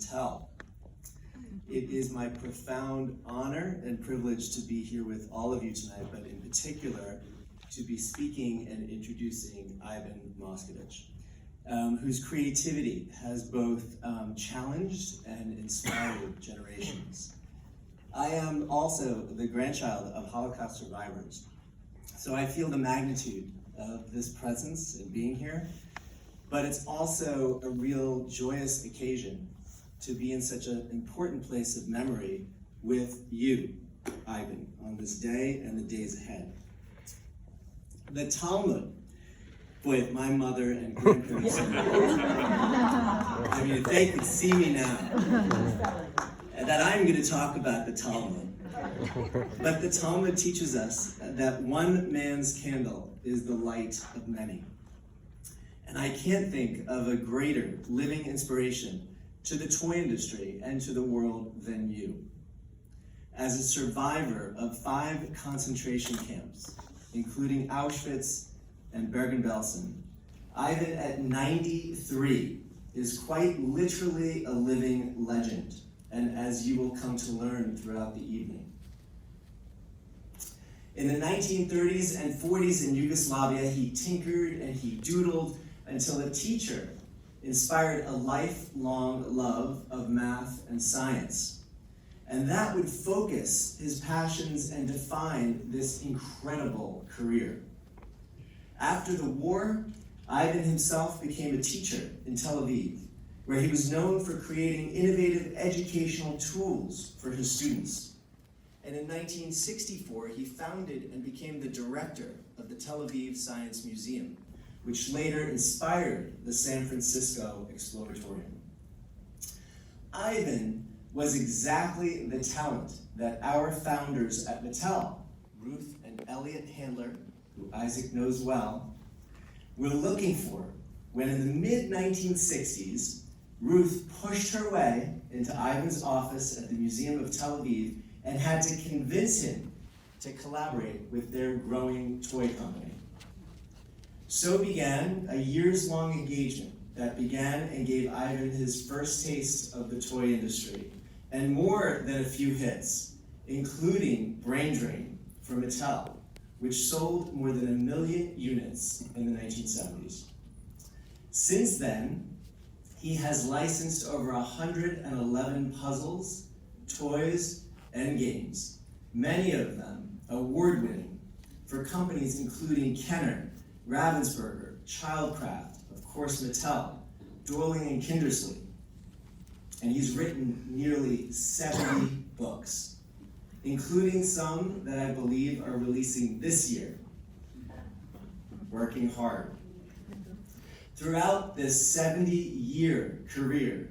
Mattel. It is my profound honor and privilege to be here with all of you tonight, but in particular, to be speaking and introducing Ivan Moscovich, whose creativity has both challenged and inspired generations. I am also the grandchild of Holocaust survivors, so I feel the magnitude of this presence and being here, but it's also a real joyous occasion to be in such an important place of memory with you, Ivan, on this day and the days ahead. The Talmud, boy, if my mother and grandparents I mean, if they could see me now, that I'm going to talk about the Talmud. But the Talmud teaches us that one man's candle is the light of many. And I can't think of a greater living inspiration to the toy industry and to the world than you. As a survivor of 5 concentration camps, including Auschwitz and Bergen-Belsen, Ivan at 93 is quite literally a living legend, and as you will come to learn throughout the evening. In the 1930s and 40s in Yugoslavia, he tinkered and he doodled until a teacher inspired a lifelong love of math and science. And that would focus his passions and define this incredible career. After the war, Ivan himself became a teacher in Tel Aviv, where he was known for creating innovative educational tools for his students. And in 1964, he founded and became the director of the Tel Aviv Science Museum, which later inspired the San Francisco Exploratorium. Ivan was exactly the talent that our founders at Mattel, Ruth and Elliot Handler, who Isaac knows well, were looking for when in the mid-1960s, Ruth pushed her way into Ivan's office at the Museum of Tel Aviv and had to convince him to collaborate with their growing toy company. So began a years-long engagement that began and gave Ivan his first taste of the toy industry, and more than a few hits, including Brain Drain from Mattel, which sold more than 1 million units in the 1970s. Since then, he has licensed over 111 puzzles, toys, and games, many of them award-winning, for companies including Kenner, Ravensburger, Childcraft, of course Mattel, Dorling and Kindersley. And he's written nearly 70 books, including some that I believe are releasing this year. Working hard. Throughout this 70-year career,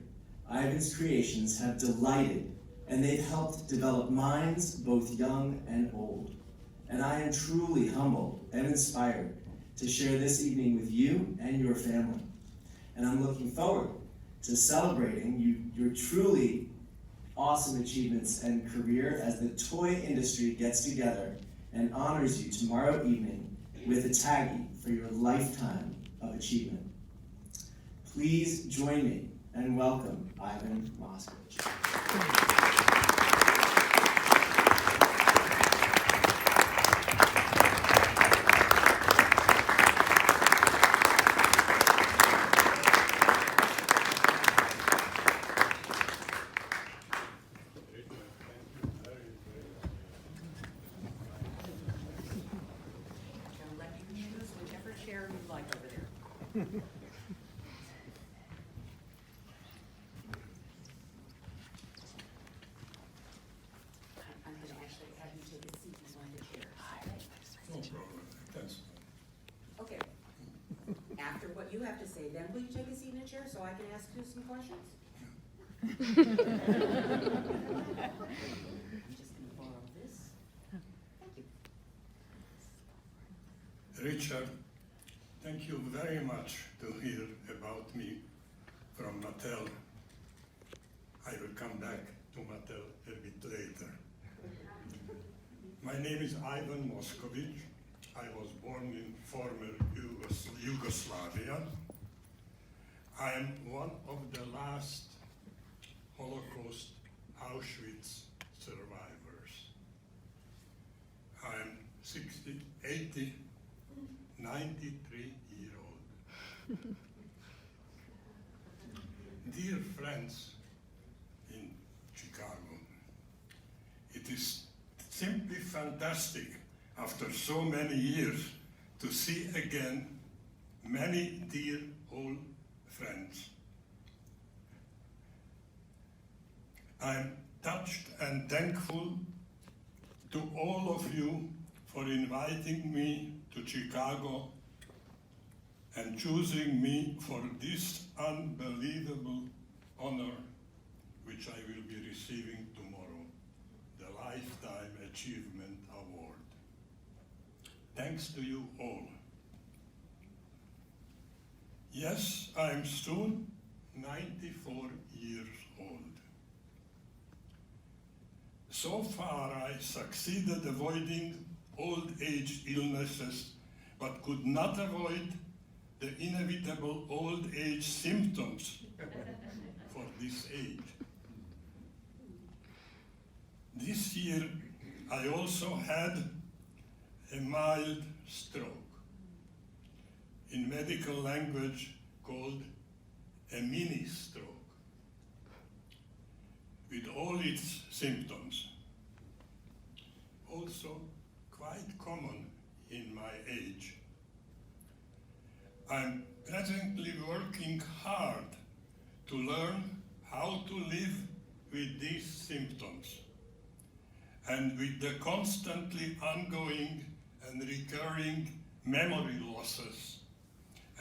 Ivan's creations have delighted, and they've helped develop minds both young and old. And I am truly humbled and inspired to share this evening with you and your family. And I'm looking forward to celebrating your truly awesome achievements and career as the toy industry gets together and honors you tomorrow evening with a taggy for your lifetime of achievement. Please join me and welcome Ivan Moscovich. Okay. After what you have to say, then will you take a seat in a chair so I can ask you some questions? I'm just going to borrow this. Thank you. Richard, thank you very much to hear about me from Mattel. I will come back to Mattel a bit later. My name is Ivan Moscovich. I was born in former Yugoslavia. I am one of the last pretty 93-year-old. Dear friends in Chicago, it is simply fantastic after so many years to see again many dear old friends. I'm touched and thankful to all of you for inviting me to Chicago and choosing me for this unbelievable honor which I will be receiving tomorrow, the Lifetime Achievement Award. Thanks to you all. Yes, I am soon 94 years old. So far, I succeeded avoiding old age illnesses, but could not avoid the inevitable old age symptoms for this age. This year, I also had a mild stroke, in medical language called a mini stroke, with all its symptoms. Also quite common in my age. I'm presently working hard to learn how to live with these symptoms and with the constantly ongoing and recurring memory losses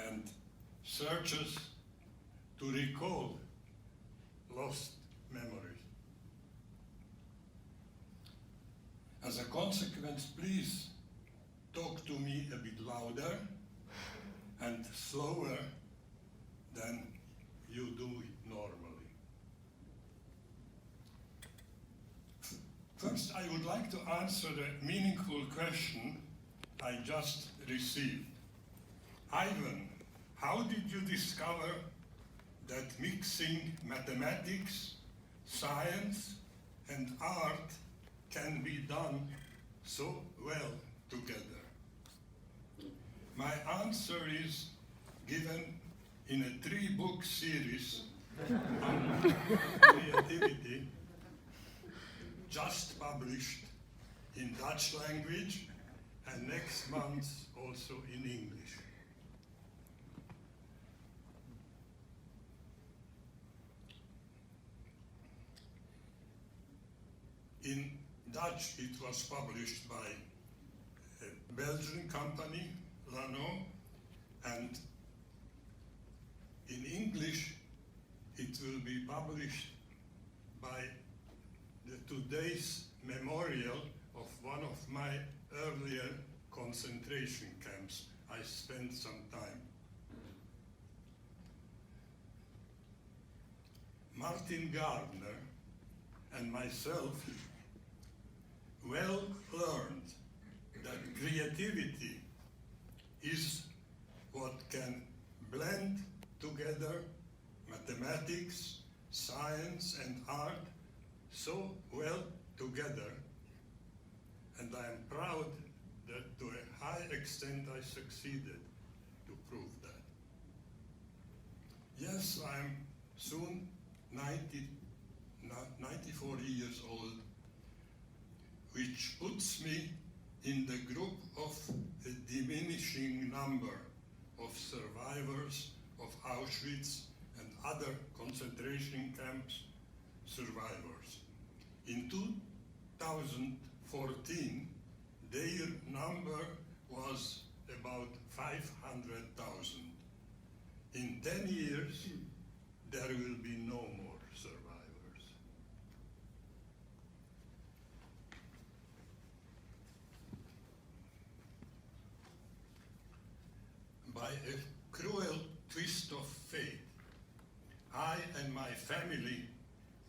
and searches to recall lost memories. As a consequence, please talk to me a bit louder and slower than you do it normally. First, I would like to answer the meaningful question I just received. Ivan, how did you discover that mixing mathematics, science, and art can be done so well together? My answer is given in a 3-book series on creativity, just published in Dutch language and next month also in English. In Dutch, it was published by a Belgian company, Lano, and in English, it will be published by the today's memorial of one of my earlier concentration camps. I spent some time. Martin Gardner and myself well learned that creativity is what can blend together mathematics, science, and art so well together, and I am proud that to a high extent I succeeded to prove that. Yes, I am soon 94 years old, which puts me in the group of a diminishing number of survivors of Auschwitz and other concentration camps survivors. In 2014, their number was about 500,000. In 10 years, there will be no more survivors. By a cruel twist of fate, I and my family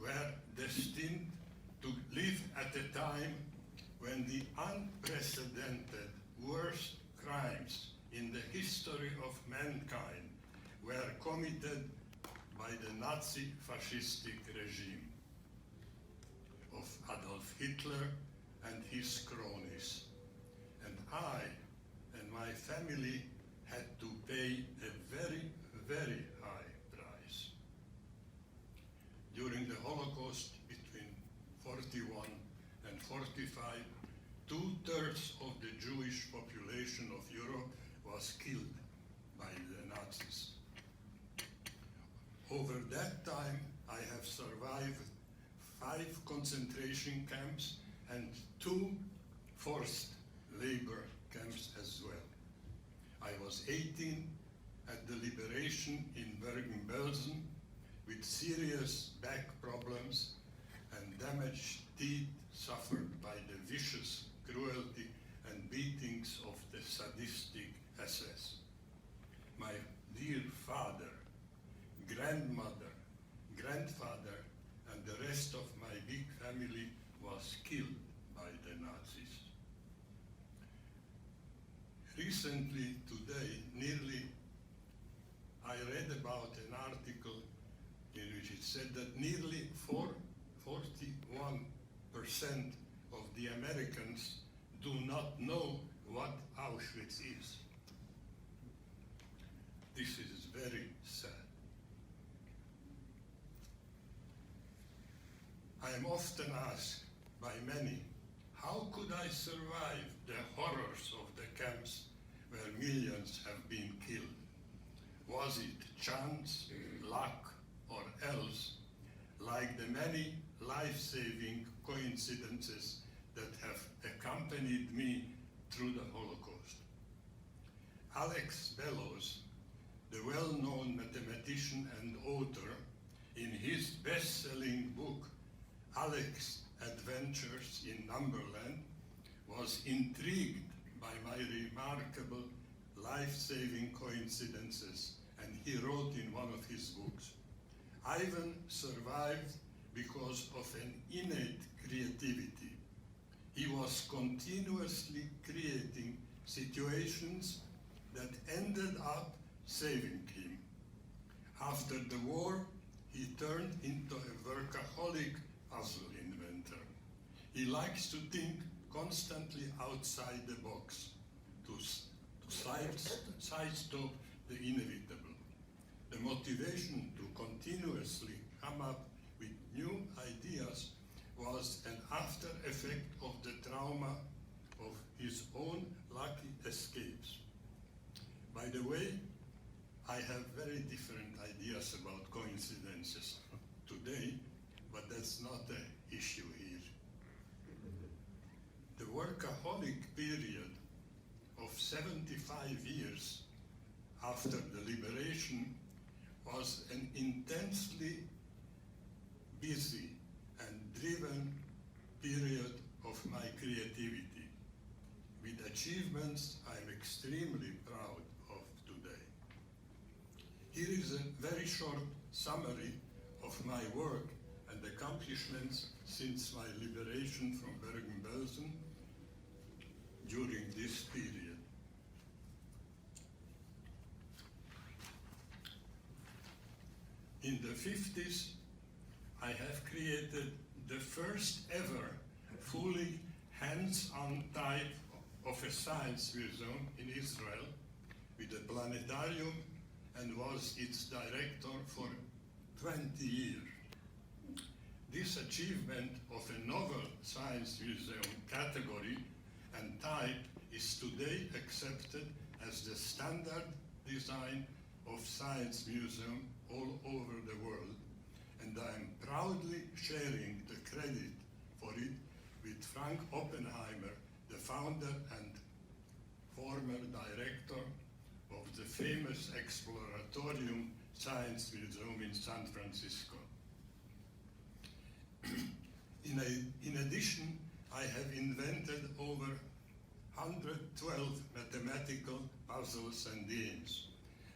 were destined to live at a time when the unprecedented worst crimes in the history of mankind were committed by the Nazi fascistic regime of Adolf Hitler and his cronies. And I my family had to pay a very, very high price. During the Holocaust between 41 and 45, 2/3 of the Jewish population of Europe was killed by the Nazis. Over that time, I have survived 5 concentration camps and 2 forced labor camps as well. I was 18 at the liberation in Bergen-Belsen with serious back problems and damaged teeth suffered by the vicious cruelty and beatings of the sadistic SS. My dear father, grandmother, grandfather, and the rest of my big family was killed by the Nazis. Recently, today, I read about an article in which it said that nearly 41% of the Americans do not know what Auschwitz is. This is very sad. I am often asked by many, how could I survive the horrors of the camps where millions have been killed? Was it chance, luck, or else, like the many life-saving coincidences that have accompanied me through the Holocaust? Alex Bellows, the well-known mathematician and author, in his best-selling book, Alex's Adventures in Numberland, was intrigued by my remarkable life-saving coincidences, and he wrote in one of his books, Ivan survived because of an innate creativity. He was continuously creating situations that ended up saving him. After the war, he turned into a workaholic puzzle inventor. He likes to think constantly outside the box, to sidestep the inevitable. The motivation to continuously come up with new ideas was an after effect of the trauma of his own lucky escapes. By the way, I have very different ideas about coincidences today, but that's not the issue here. The workaholic period of 75 years after the liberation was an intensely busy and driven period of my creativity, with achievements I'm extremely proud of today. Here is a very short summary of my work and accomplishments since my liberation from Bergen-Belsen during this period. In the 50s, I have created the first ever fully hands-on type of a science museum in Israel with a planetarium, and was its director for 20 years. This achievement of a novel science museum category and type is today accepted as the standard design of science museum all over the world, and I am proudly sharing the credit for it with Frank Oppenheimer, the founder and former director of the famous Exploratorium Science Museum in San Francisco. In addition, I have invented over 112 mathematical puzzles and games,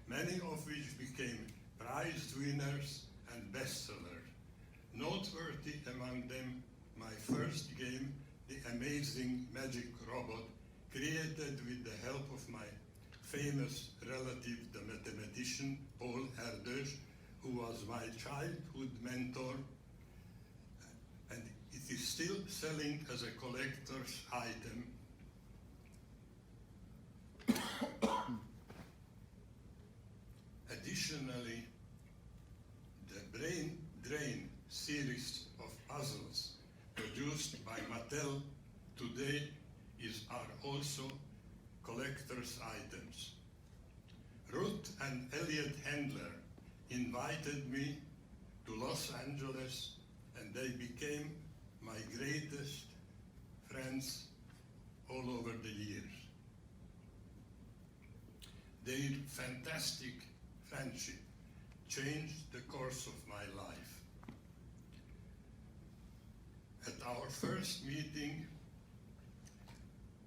many of which became prize winners and bestsellers. Noteworthy among them, my first game, The Amazing Magic Robot, created with the help of my famous relative, the mathematician Paul Erdős, who was my childhood mentor, and it is still selling as a collector's item. Additionally, the Brain Drain series of puzzles produced by Mattel today are also collector's items. Ruth and Elliot Handler invited me to Los Angeles, and they became my greatest friends all over the years. Their fantastic friendship changed the course of my life. At our first meeting,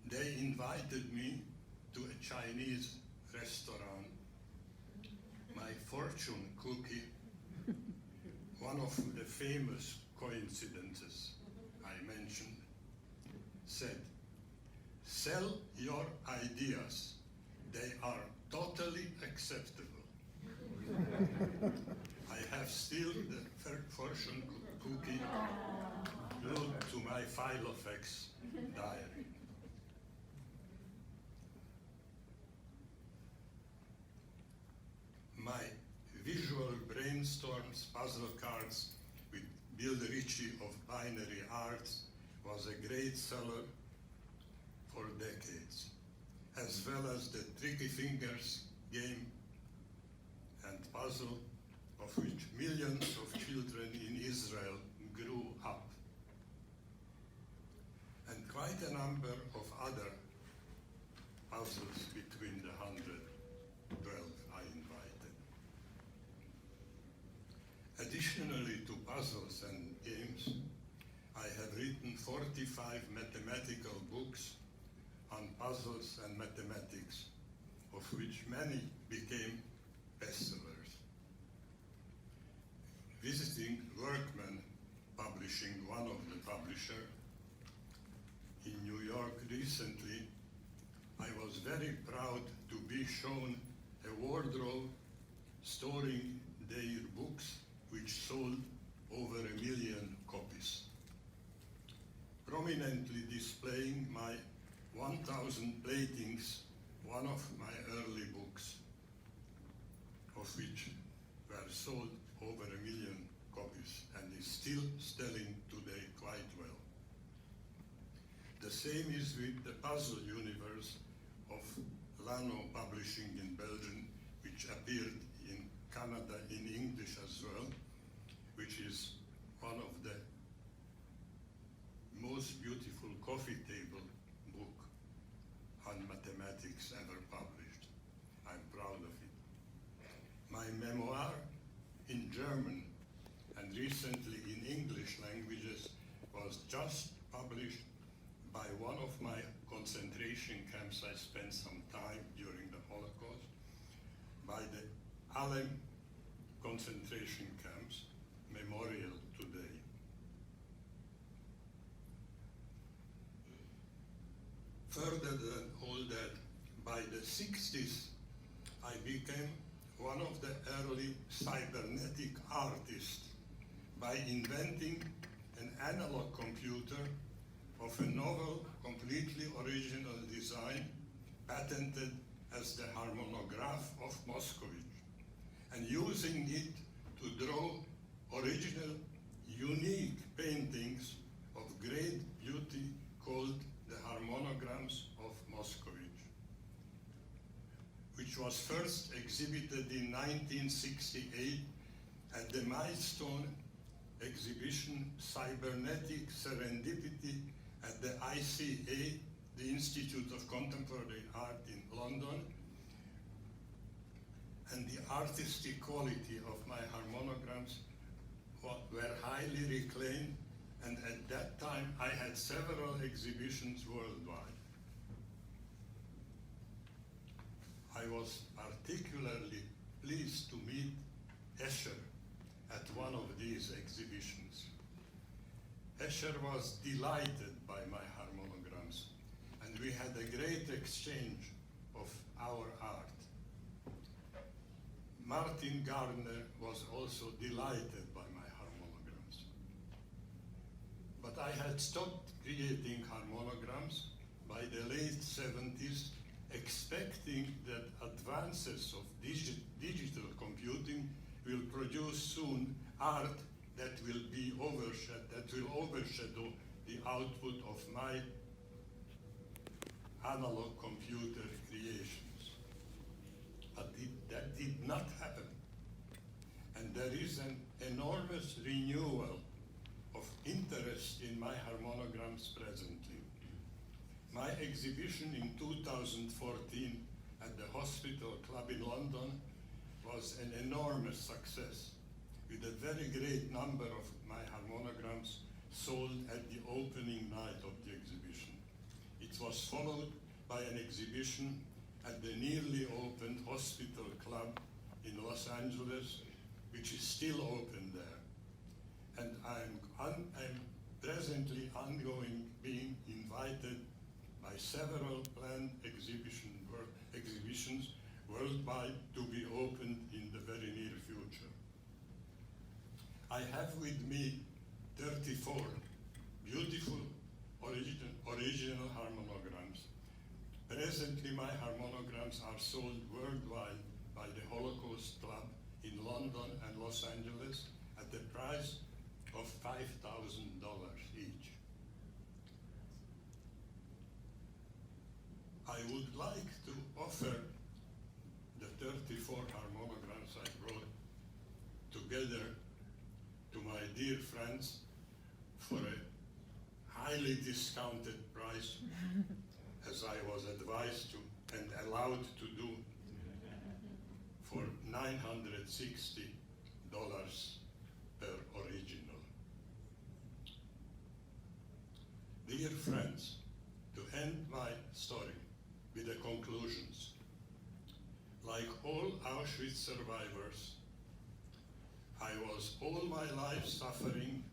they invited me to a Chinese restaurant. My fortune cookie, one of the famous coincidences I mentioned, said, "Sell your ideas. They are totally acceptable." I have still the fortune cookie glued to my Filofax diary. My visual brainstorms puzzle cards with Bill Ritchie of Binary Arts was a great seller for decades, as well as the Tricky Fingers game and puzzle of which millions of children in Israel grew up, and quite a number of other puzzles between the 112 I invited. Additionally to puzzles and games, I have written 45 mathematical books on puzzles and mathematics, of which many became bestsellers. Visiting Workman Publishing, one of the publishers, in New York recently, I was very proud to be shown a wardrobe storing their books, which sold over 1 million copies, prominently displaying my 1,000 platings, one of my early books, of which were sold over 1 million copies and is still selling today quite well. The same is with the puzzle universe of Lano Publishing in Belgium, which appeared in Canada in English as well, which is one of the most beautiful coffee table book on mathematics ever published. I'm proud of it. My memoir in German and recently in English languages was just published by one of my concentration camps. I spent some time during the Holocaust by the Alem concentration camps memorial today. Further than all that, by the 60s, I became one of the early cybernetic artists by inventing an analog computer of a novel, completely original design, patented as the harmonograph of Moscovich, and using it to draw original, unique paintings of great beauty called the harmonograms of Moscovich, which was first exhibited in 1968 at the milestone exhibition Cybernetic Serendipity at the ICA, the Institute of Contemporary Art in London, and the artistic quality of my harmonograms were highly reclaimed, and at that time I had several exhibitions worldwide. I was particularly pleased to meet Escher at one of these exhibitions. Escher was delighted by my harmonograms, and we had a great exchange of our art. Martin Gardner was also delighted by my harmonograms. But I had stopped creating harmonograms by the late 70s expecting that advances of digital computing will produce soon art that will overshadow the output of my analog computer creations. But that did not happen. And there is an enormous renewal of interest in my harmonograms presently. My exhibition in 2014 at the Hospital Club in London was an enormous success, with a very great number of my harmonograms sold at the opening night of the exhibition. It was followed by an exhibition at the nearly opened Hospital Club in Los Angeles, which is still open there. And I'm presently being invited by several planned exhibitions worldwide to be opened in the very near future. I have with me 34 beautiful original harmonograms. Presently, my harmonograms are sold worldwide by the Holocaust Club in London and Los Angeles at the price of $5,000 each. I would like to offer the 34 harmonograms I brought together to my dear friends for a highly discounted price, as I was advised to and allowed to do, for $960 per original. Dear friends, to end my story with the conclusions, like all Auschwitz survivors, I was all my life suffering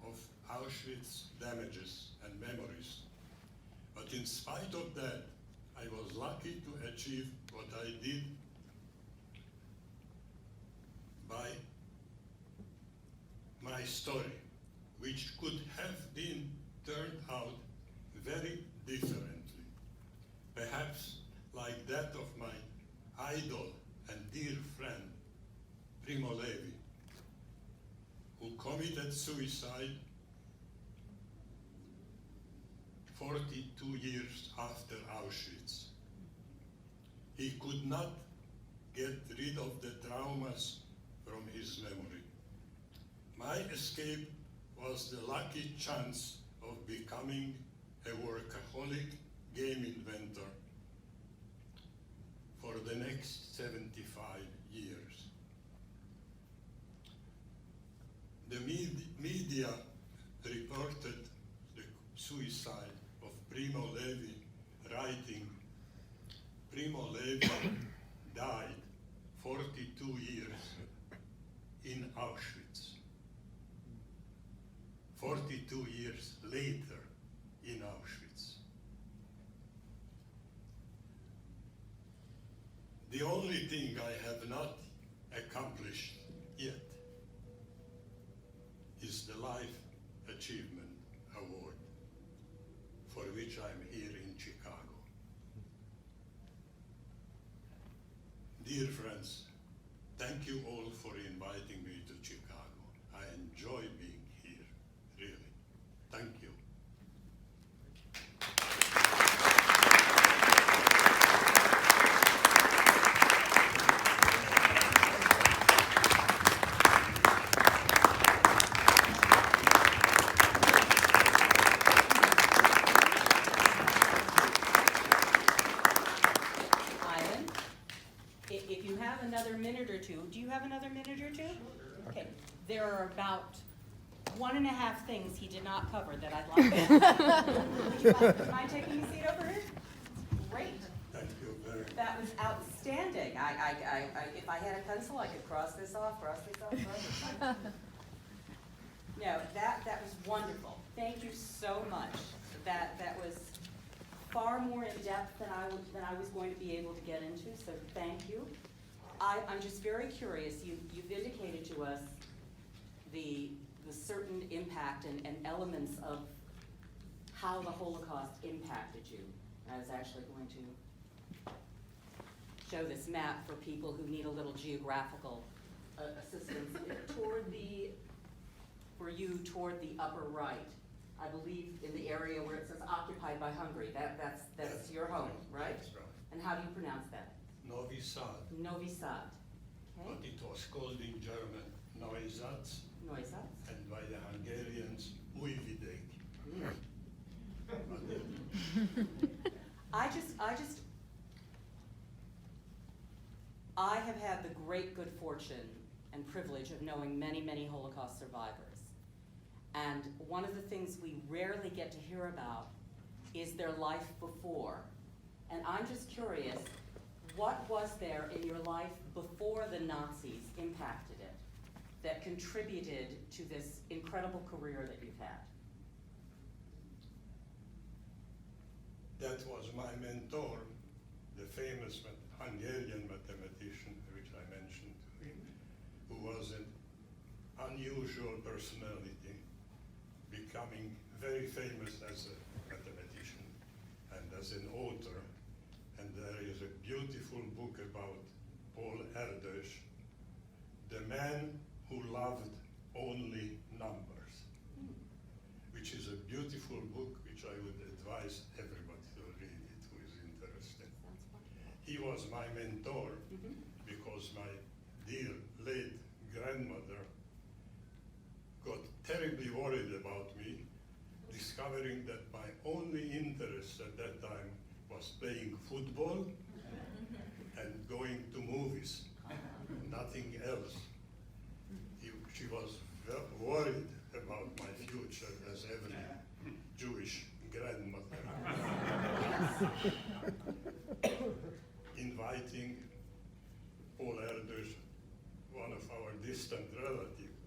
of Auschwitz damages and memories. But in spite of that, I was lucky to achieve what I did by my story, which could have been turned out very differently. Perhaps like that of my idol and dear friend, Primo Levi, who committed suicide 42 years after Auschwitz. He could not get rid of the traumas from his memory. My escape was the lucky chance of becoming a workaholic game inventor for the next 75 years. The media reported the suicide of Primo Levi, writing, Primo Levi died 42 years in Auschwitz. 42 years later in Auschwitz. The only thing I have not accomplished yet is the Life Achievement Award, for which I'm here in Chicago. Dear friends, thank you all for inviting me to Chicago. I enjoy being here, really. Thank you. Another minute or two. Do you have another minute or two? Okay. There are about 1.5 things he did not cover that I'd like. Would you mind taking a seat over here? Great. Thank you very much. That was outstanding. If I had a pencil, I could cross this off, cross this off, cross this off. No, that was wonderful. Thank you so much. That was far more in depth than I was going to be able to get into. So thank you. I'm just very curious. You've indicated to us the certain impact and elements of how the Holocaust impacted you. I was actually going to show this map for people who need a little geographical assistance. Toward the upper right, I believe in the area where it says occupied by Hungary. That's your home, right? That's right. And how do you pronounce that? Novi Sad. Novi Sad. But Okay. it was called in German Neustadt, Neustadt. and by the Hungarians, Újvidék. I have had the great good fortune and privilege of knowing many, many Holocaust survivors. And one of the things we rarely get to hear about is their life before. And I'm just curious, what was there in your life before the Nazis impacted it that contributed to this incredible career that you've had? That was my mentor, the famous Hungarian mathematician, which I mentioned to him, who was an unusual personality, becoming very famous as a mathematician and as an author. And there is a beautiful book about Paul Erdős, The Man Who Loved Only Numbers, which is a beautiful book which I would advise everybody to read it who is interested. He was my mentor because my dear late grandmother got terribly worried about me, discovering that my only interest at that time was playing football and going to movies, nothing else. She was worried about my future, as every Jewish grandmother. Inviting Paul Erdős, one of our distant relatives,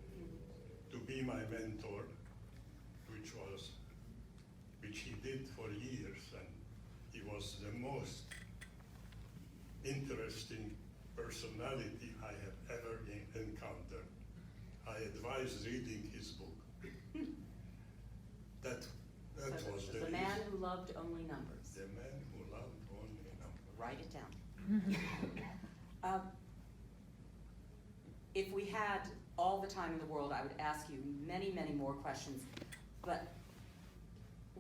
to be my mentor, which he did for years, and he was the most interesting personality I have ever encountered. I advise reading his book. That was the man who loved only numbers. The man who loved only numbers. Write it down. If we had all the time in the world, I would ask you many, many more questions. But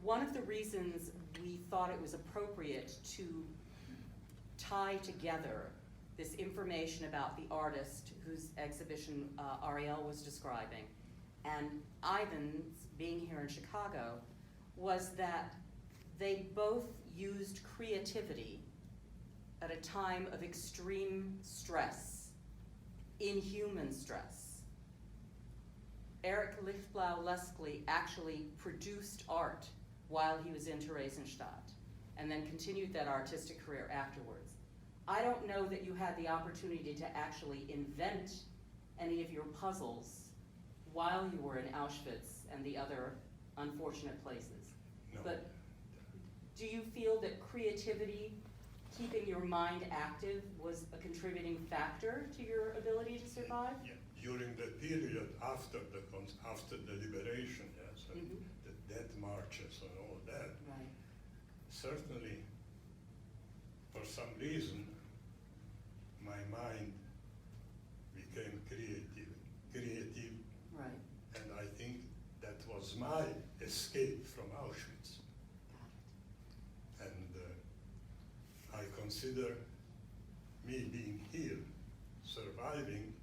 one of the reasons we thought it was appropriate to tie together this information about the artist whose exhibition Ariel was describing and Ivan's being here in Chicago was that they both used creativity at a time of extreme stress, inhuman stress. Erich Lichtblau-Leslie actually produced art while he was in Theresienstadt and then continued that artistic career afterwards. I don't know that you had the opportunity to actually invent any of your puzzles while you were in Auschwitz and the other unfortunate places. No. But do you feel that creativity, keeping your mind active, was a contributing factor to your ability to survive? Yeah. During the period after the liberation, yes, and the death marches and all that, Right. certainly, for some reason, my mind became creative, Right. and I think that was my escape from Auschwitz. And I consider me being here, surviving,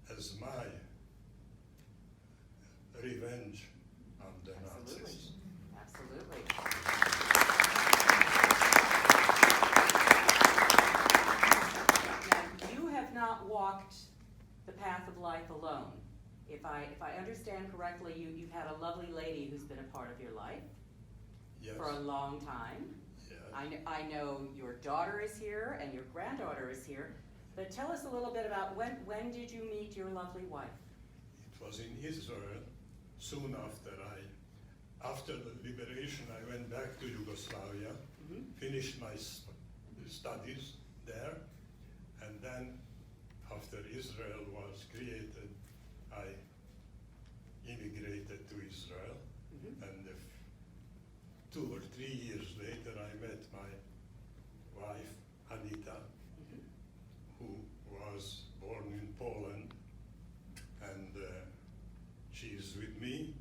as my revenge on the Nazis. Absolutely. Now, you have not walked the path of life alone. If I understand correctly, you've had a lovely lady who's been a part of your life Yes. for a long time. Yes. I know your daughter is here and your granddaughter is here, but tell us a little bit about when did you meet your lovely wife? It was in Israel. Soon after the liberation, I went back to Yugoslavia, finished my studies there, and then after Israel was created, I immigrated to Israel, and 2 or 3 years later, I met my She is with me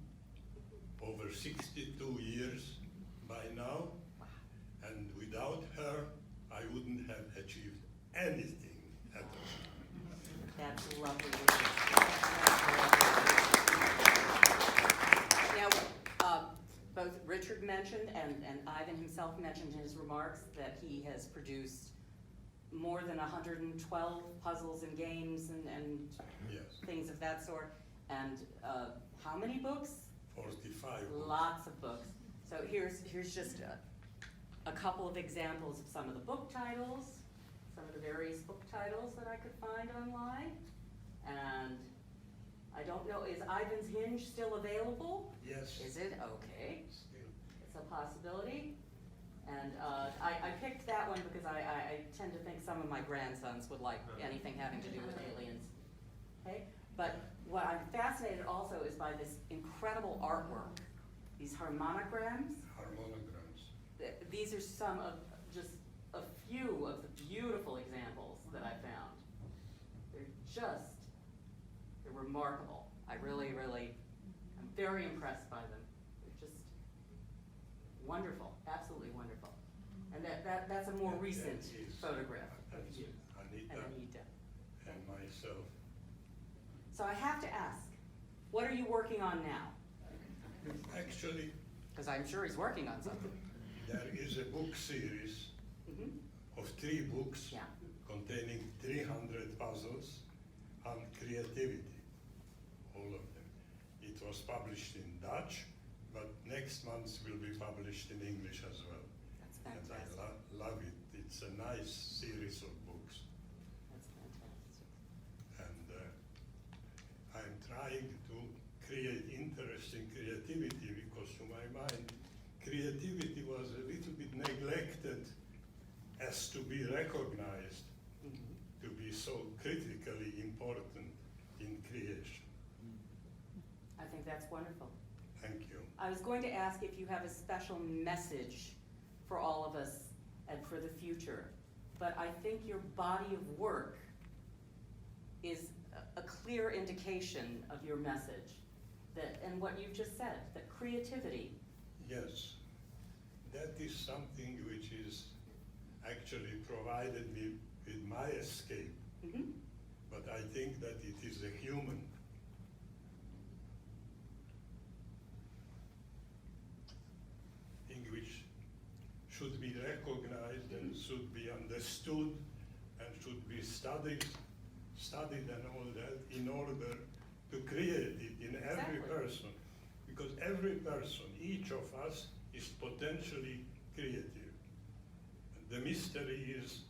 over 62 years by now, and without her, I wouldn't have achieved anything at all. That's lovely. Now, both Richard mentioned and Ivan himself mentioned in his remarks that he has produced more than 112 puzzles and games and Yes, things of that sort. And how many books? 45. Lots of books. So here's just a couple of examples of some of the book titles, some of the various book titles that I could find online. And I don't know, is Ivan's Hinge still available? Yes. Is it? Okay. Still. It's a possibility. And I picked that one because I tend to think some of my grandsons would like anything having to do with aliens. Okay? But what I'm fascinated also is by this incredible artwork, these harmonograms. Harmonograms. These are some of just a few of the beautiful examples that I found. They're remarkable. I really, I'm very impressed by them. They're just wonderful, absolutely wonderful. And that's a more recent photograph of That's you Anita and Anita. and myself. So I have to ask, what are you working on now? Actually, Because I'm sure he's working on something. there is a book series Mhm. of 3 books Yeah. containing 300 puzzles on creativity, all of them. It was published in Dutch, but next month will be published in English as well. That's And fantastic. I love it. It's a nice series of books. That's fantastic. And I'm trying to create interesting creativity because to my mind, creativity was a little bit neglected as to be recognized, Mhm. to be so critically important in creation. I think that's wonderful. Thank you. I was going to ask if you have a special message for all of us and for the future, but I think your body of work is a clear indication of your message, and what you just said, that creativity. Yes, that is something which is actually provided me with my escape, Mhm. but I think that it is a human thing which should be recognized and should be understood and should be studied and all that in order to create it in every Exactly. person. Because every person, each of us, is potentially creative. The mystery is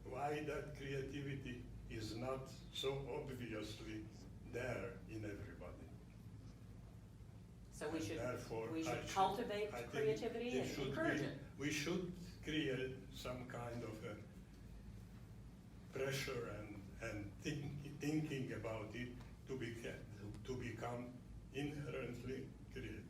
why that creativity is not so obviously there in everybody. So we And should therefore, cultivate I think creativity it and should encourage be- it. We should create some kind of a pressure and thinking about it to become inherently creative,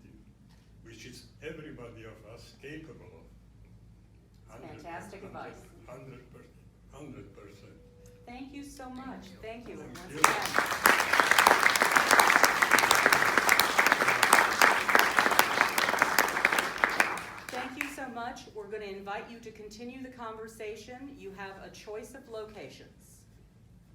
which is everybody of us capable of. Fantastic advice. 100%. Thank you so much. Thank you. And Thank once you. again, thank you so much. We're going to invite you to continue the conversation. You have a choice of locations.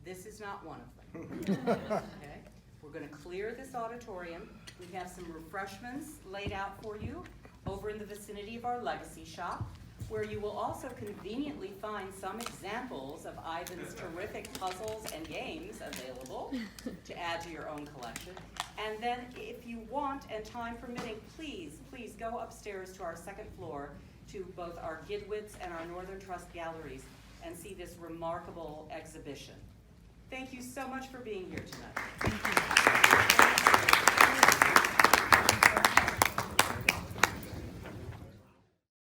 This is not one of them. Okay? We're going to clear this auditorium. We have some refreshments laid out for you over in the vicinity of our legacy shop, where you will also conveniently find some examples of Ivan's terrific puzzles and games available to add to your own collection. And then if you want and time permitting, please go upstairs to our second floor to both our Gidwitz and our Northern Trust galleries and see this remarkable exhibition. Thank you so much for being here tonight. Thank you.